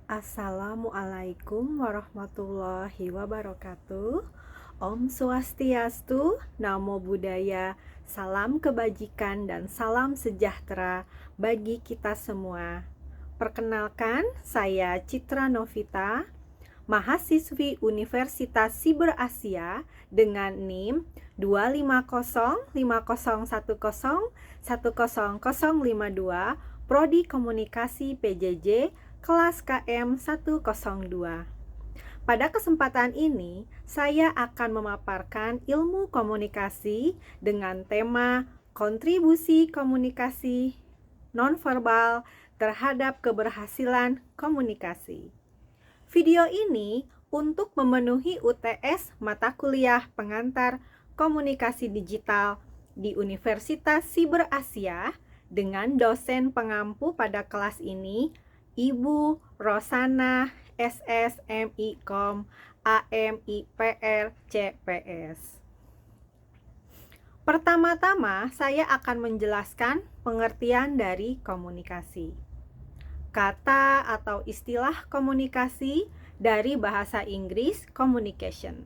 Assalamualaikum warahmatullahi wabarakatuh. Om Swastiastu, Namo Buddhaya, salam kebajikan dan salam sejahtera bagi kita semua. Perkenalkan, saya Citra Novita, mahasiswi Universitas Siber Asia dengan NIM 2505010100052, Prodi Komunikasi PJJ kelas KM 102. Pada kesempatan ini, saya akan memaparkan ilmu komunikasi dengan tema kontribusi komunikasi nonverbal terhadap keberhasilan komunikasi. Video ini untuk memenuhi UTS mata kuliah pengantar komunikasi digital di Universitas Siber Asia dengan dosen pengampu pada kelas ini, Ibu Rosana SS MIKOM AMIPR CPS. Pertama-tama, saya akan menjelaskan pengertian dari komunikasi. Kata atau istilah komunikasi dari bahasa Inggris communication.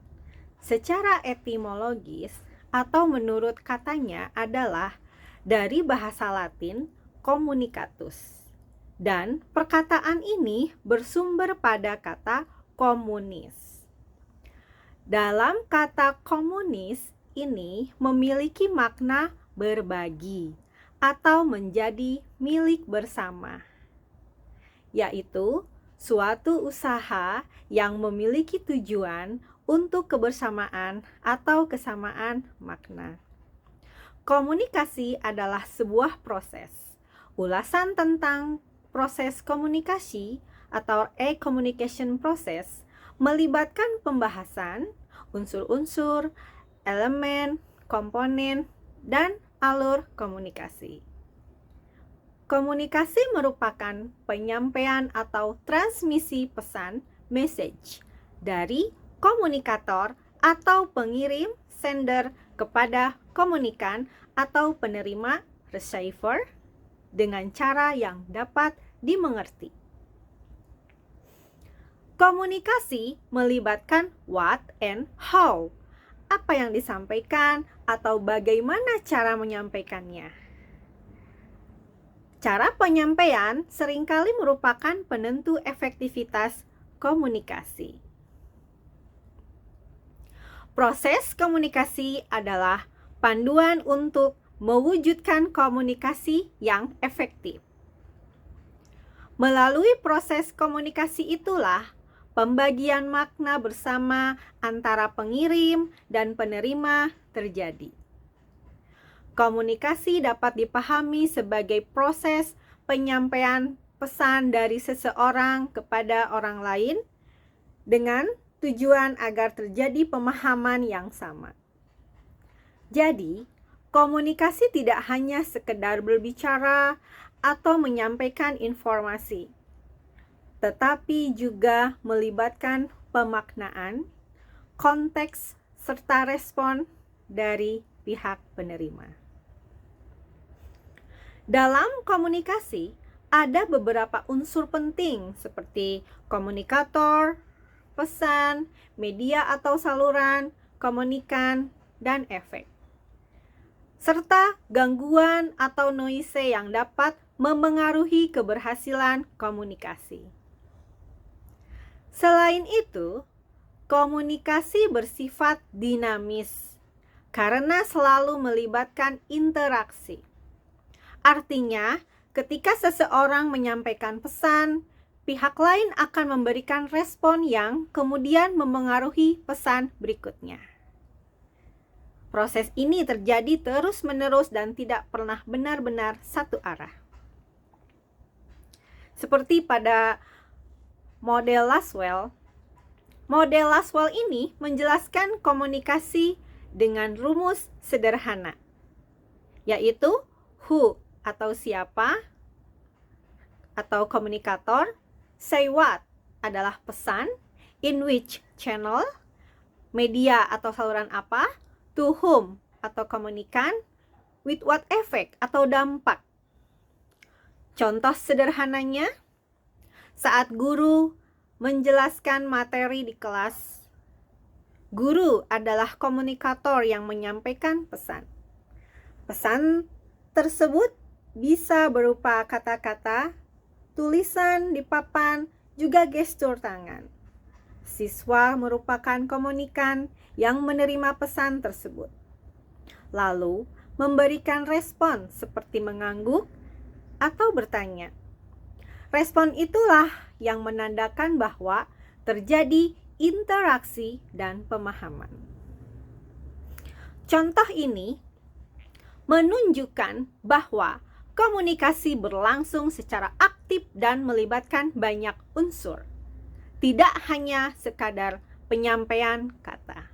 Secara etimologis atau menurut katanya adalah dari bahasa Latin communicatus. Dan perkataan ini bersumber pada kata komunis. Dalam kata komunis ini memiliki makna berbagi atau menjadi milik bersama, yaitu suatu usaha yang memiliki tujuan untuk kebersamaan atau kesamaan makna. Komunikasi adalah sebuah proses. Ulasan tentang proses komunikasi atau communication process melibatkan pembahasan unsur-unsur, elemen, komponen, dan alur komunikasi. Komunikasi merupakan penyampaian atau transmisi pesan message dari komunikator atau pengirim sender kepada komunikan atau penerima receiver dengan cara yang dapat dimengerti. Komunikasi melibatkan what and how, apa yang disampaikan atau bagaimana cara menyampaikannya. Cara penyampaian seringkali merupakan penentu efektivitas komunikasi. Proses komunikasi adalah panduan untuk mewujudkan komunikasi yang efektif. Melalui proses komunikasi itulah pembagian makna bersama antara pengirim dan penerima terjadi. Komunikasi dapat dipahami sebagai proses penyampaian pesan dari seseorang kepada orang lain dengan tujuan agar terjadi pemahaman yang sama. Jadi, komunikasi tidak hanya sekedar berbicara atau menyampaikan informasi, tetapi juga melibatkan pemaknaan, konteks, serta respon dari pihak penerima. Dalam komunikasi, ada beberapa unsur penting seperti komunikator, pesan, media atau saluran, komunikan, dan efek, serta gangguan atau noise yang dapat memengaruhi keberhasilan komunikasi. Selain itu, komunikasi bersifat dinamis karena selalu melibatkan interaksi. Artinya, ketika seseorang menyampaikan pesan, pihak lain akan memberikan respon yang kemudian memengaruhi pesan berikutnya. Proses ini terjadi terus-menerus dan tidak pernah benar-benar satu arah. Seperti pada model Lasswell. Model Lasswell ini menjelaskan komunikasi dengan rumus sederhana, yaitu who atau siapa atau komunikator, say what adalah pesan, in which channel, media atau saluran apa, to whom atau komunikan, with what effect atau dampak. Contoh sederhananya, Saat guru menjelaskan materi di kelas, guru adalah komunikator yang menyampaikan pesan. Pesan tersebut bisa berupa kata-kata, tulisan di papan, juga gestur tangan. Siswa merupakan komunikan yang menerima pesan tersebut, lalu memberikan respon seperti mengangguk atau bertanya. Respon itulah yang menandakan bahwa terjadi interaksi dan pemahaman. Contoh ini menunjukkan bahwa komunikasi berlangsung secara aktif dan melibatkan banyak unsur, tidak hanya sekadar penyampaian kata.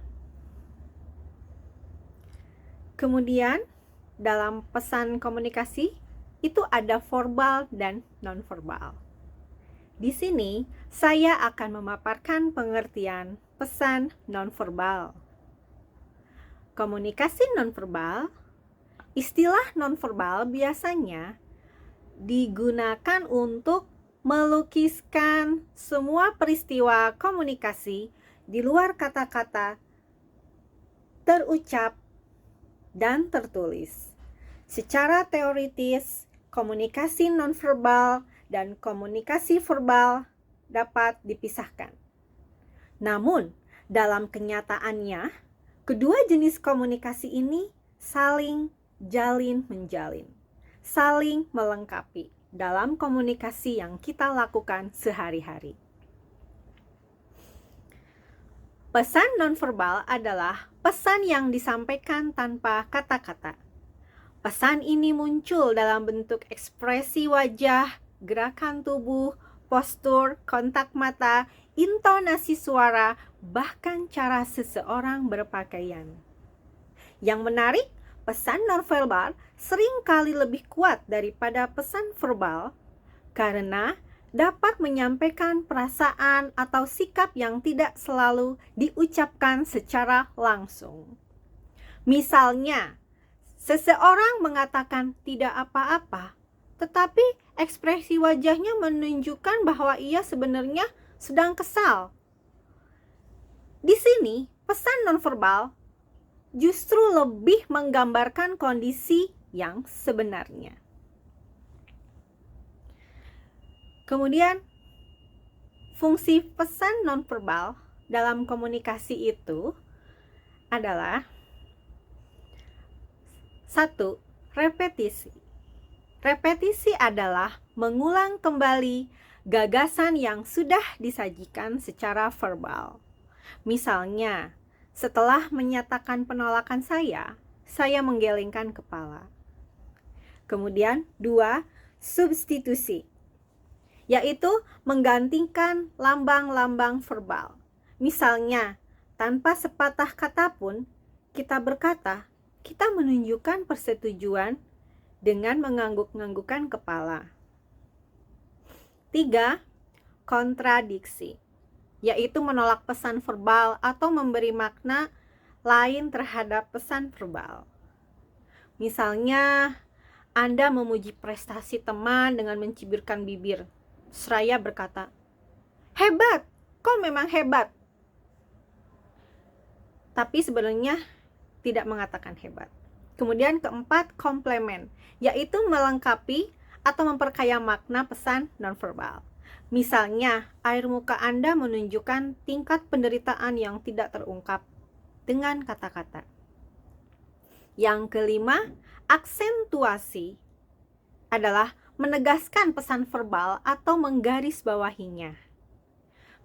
Kemudian, dalam pesan komunikasi itu ada verbal dan nonverbal. Di sini saya akan memaparkan pengertian pesan nonverbal. Komunikasi nonverbal, istilah nonverbal biasanya digunakan untuk melukiskan semua peristiwa komunikasi di luar kata-kata terucap dan tertulis. Secara teoritis, komunikasi nonverbal dan komunikasi verbal dapat dipisahkan. Namun, dalam kenyataannya, kedua jenis komunikasi ini saling jalin-menjalin, saling melengkapi dalam komunikasi yang kita lakukan sehari-hari. Pesan nonverbal adalah pesan yang disampaikan tanpa kata-kata. Pesan ini muncul dalam bentuk ekspresi wajah, gerakan tubuh, postur, kontak mata, intonasi suara, bahkan cara seseorang berpakaian. Yang menarik, pesan nonverbal seringkali lebih kuat daripada pesan verbal karena dapat menyampaikan perasaan atau sikap yang tidak selalu diucapkan secara langsung. Misalnya, seseorang mengatakan tidak apa-apa, tetapi ekspresi wajahnya menunjukkan bahwa ia sebenarnya sedang kesal. Di sini, pesan nonverbal justru lebih menggambarkan kondisi yang sebenarnya. Kemudian, fungsi pesan nonverbal dalam komunikasi itu adalah 1. Repetisi. Repetisi adalah mengulang kembali gagasan yang sudah disajikan secara verbal. Misalnya, setelah menyatakan penolakan saya menggelengkan kepala. Kemudian 2. Substitusi, yaitu menggantikan lambang-lambang verbal. Misalnya, tanpa sepatah kata pun kita berkata, kita menunjukkan persetujuan dengan mengangguk-anggukkan kepala. 3. Kontradiksi, yaitu menolak pesan verbal atau memberi makna lain terhadap pesan verbal. Misalnya, Anda memuji prestasi teman dengan mencibirkan bibir, seraya berkata, "Hebat, kau memang hebat." Tapi sebenarnya tidak mengatakan hebat. Kemudian 4, komplemen, yaitu melengkapi atau memperkaya makna pesan nonverbal. Misalnya, air muka Anda menunjukkan tingkat penderitaan yang tidak terungkap dengan kata-kata. Yang kelima, aksentuasi adalah menegaskan pesan verbal atau menggarisbawahinya.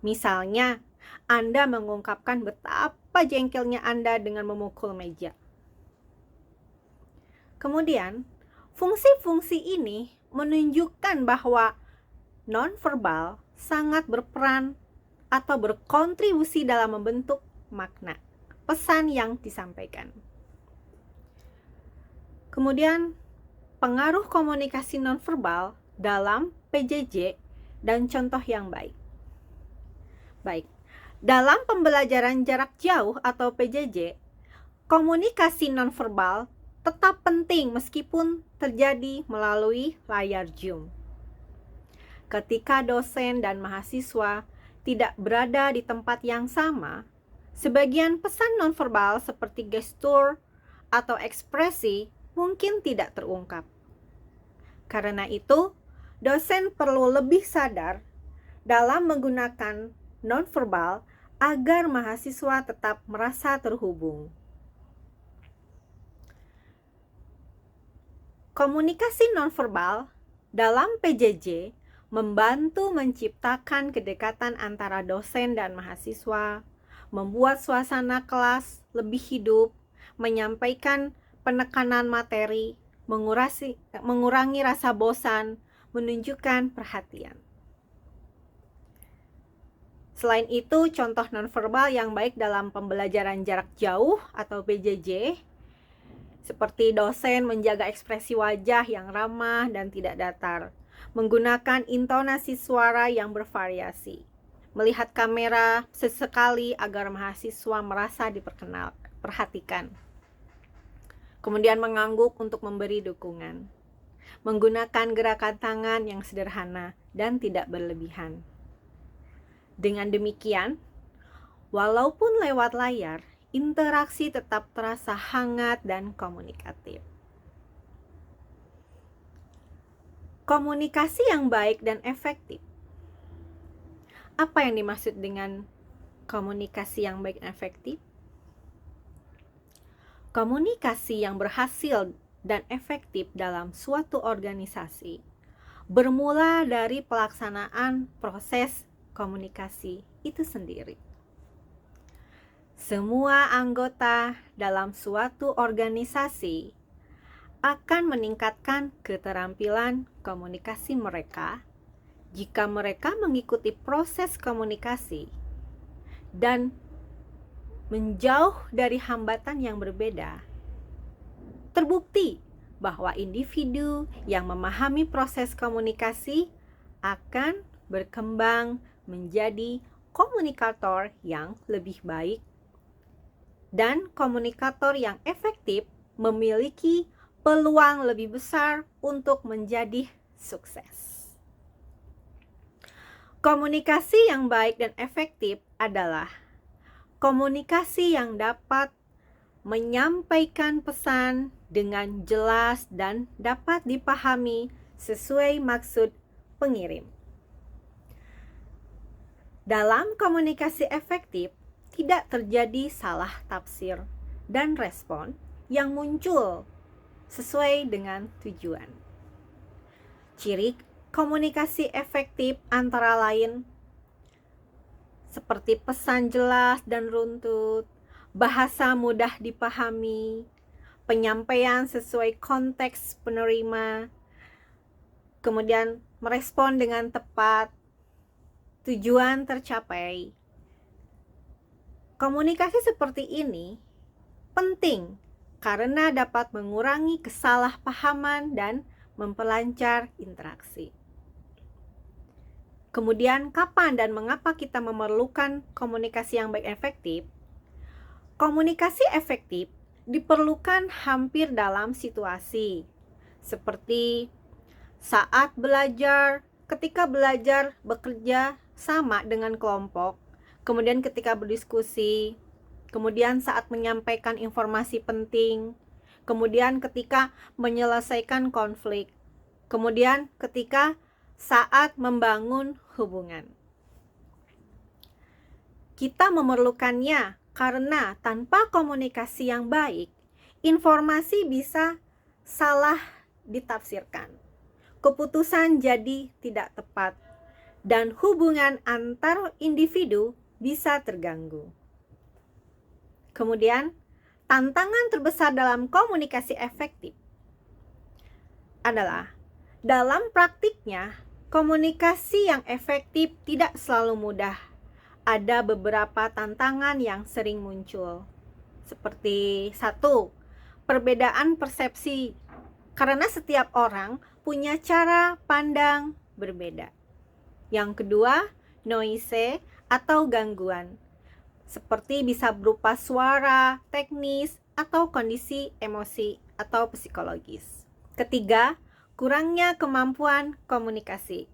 Misalnya, Anda mengungkapkan betapa jengkelnya Anda dengan memukul meja. Kemudian, fungsi-fungsi ini menunjukkan bahwa nonverbal sangat berperan atau berkontribusi dalam membentuk makna pesan yang disampaikan. Kemudian, pengaruh komunikasi nonverbal dalam PJJ dan contoh yang baik. Dalam pembelajaran jarak jauh atau PJJ, komunikasi nonverbal tetap penting meskipun terjadi melalui layar Zoom. ketika dosen dan mahasiswa tidak berada di tempat yang sama, sebagian pesan nonverbal seperti gestur atau ekspresi mungkin tidak terungkap. Karena itu, dosen perlu lebih sadar dalam menggunakan nonverbal agar mahasiswa tetap merasa terhubung. Komunikasi nonverbal dalam PJJ membantu menciptakan kedekatan antara dosen dan mahasiswa, membuat suasana kelas lebih hidup, menyampaikan penekanan materi, mengurangi rasa bosan, menunjukkan perhatian. Selain itu, contoh nonverbal yang baik dalam pembelajaran jarak jauh atau PJJ, seperti dosen menjaga ekspresi wajah yang ramah dan tidak datar, menggunakan intonasi suara yang bervariasi, melihat kamera sesekali agar mahasiswa merasa diperhatikan, kemudian mengangguk untuk memberi dukungan, menggunakan gerakan tangan yang sederhana dan tidak berlebihan. Dengan demikian, walaupun lewat layar, interaksi tetap terasa hangat dan komunikatif. Komunikasi yang baik dan efektif. Apa yang dimaksud dengan komunikasi yang baik dan efektif? Komunikasi yang berhasil dan efektif dalam suatu organisasi bermula dari pelaksanaan proses komunikasi itu sendiri. Semua anggota dalam suatu organisasi akan meningkatkan keterampilan komunikasi mereka jika mereka mengikuti proses komunikasi dan menjauh dari hambatan yang berbeda. Terbukti bahwa individu yang memahami proses komunikasi akan berkembang menjadi komunikator yang lebih baik, dan komunikator yang efektif memiliki peluang lebih besar untuk menjadi sukses. Komunikasi yang baik dan efektif adalah komunikasi yang dapat menyampaikan pesan dengan jelas dan dapat dipahami sesuai maksud pengirim. Dalam komunikasi efektif, tidak terjadi salah tafsir dan respon yang muncul sesuai dengan tujuan. Ciri komunikasi efektif antara lain seperti pesan jelas dan runtut, bahasa mudah dipahami, penyampaian sesuai konteks penerima, kemudian merespon dengan tepat, tujuan tercapai. Komunikasi seperti ini penting karena dapat mengurangi kesalahpahaman dan memperlancar interaksi. Kemudian, kapan dan mengapa kita memerlukan komunikasi yang baik efektif? Komunikasi efektif diperlukan hampir dalam situasi seperti saat belajar, ketika belajar bekerja sama dengan kelompok, kemudian ketika berdiskusi, kemudian saat menyampaikan informasi penting, kemudian ketika menyelesaikan konflik, kemudian ketika saat membangun hubungan. Kita memerlukannya karena tanpa komunikasi yang baik, informasi bisa salah ditafsirkan, keputusan jadi tidak tepat, dan hubungan antar individu bisa terganggu. Kemudian, tantangan terbesar dalam komunikasi efektif adalah dalam praktiknya, komunikasi yang efektif tidak selalu mudah. Ada beberapa tantangan yang sering muncul. Seperti 1, perbedaan persepsi. Karena setiap orang punya cara pandang berbeda. Yang kedua, noise atau gangguan. Seperti bisa berupa suara, teknis, atau kondisi emosi atau psikologis. Ketiga, kurangnya kemampuan komunikasi.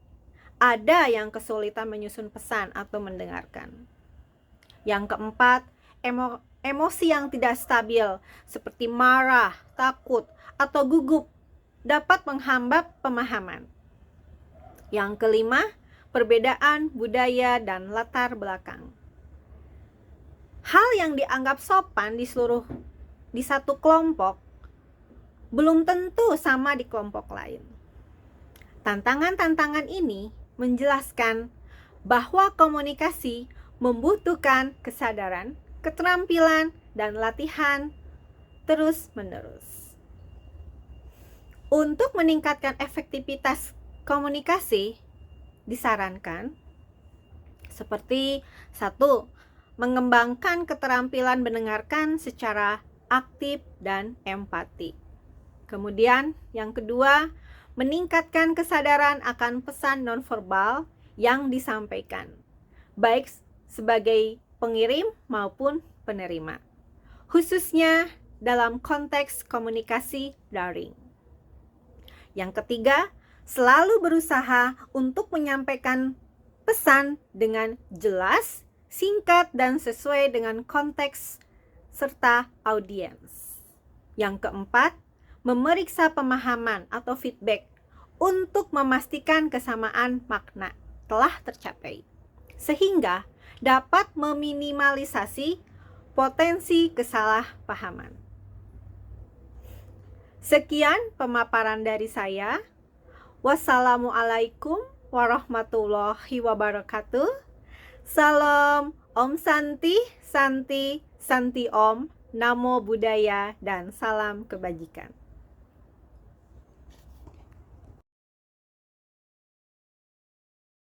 ada yang kesulitan menyusun pesan atau mendengarkan. Yang keempat, emosi yang tidak stabil seperti marah, takut, atau gugup dapat menghambat pemahaman. Yang kelima, perbedaan budaya dan latar belakang. Hal yang dianggap sopan di satu kelompok belum tentu sama di kelompok lain. Tantangan-tantangan ini menjelaskan bahwa komunikasi membutuhkan kesadaran, keterampilan, dan latihan terus-menerus. Untuk meningkatkan efektivitas komunikasi, disarankan seperti 1. Mengembangkan keterampilan mendengarkan secara aktif dan empati. Kemudian yang kedua, meningkatkan kesadaran akan pesan nonverbal yang disampaikan, baik sebagai pengirim maupun penerima, khususnya dalam konteks komunikasi daring. Yang ketiga, selalu berusaha untuk menyampaikan pesan dengan jelas, singkat, dan sesuai dengan konteks serta audiens. Yang keempat, memeriksa pemahaman atau feedback untuk memastikan kesamaan makna telah tercapai, sehingga dapat meminimalisasi potensi kesalahpahaman. Sekian pemaparan dari saya. Wassalamualaikum warahmatullahi wabarakatuh. Salam, Om Santi, Santi, Santi Om, Namo Buddhaya, dan salam kebajikan.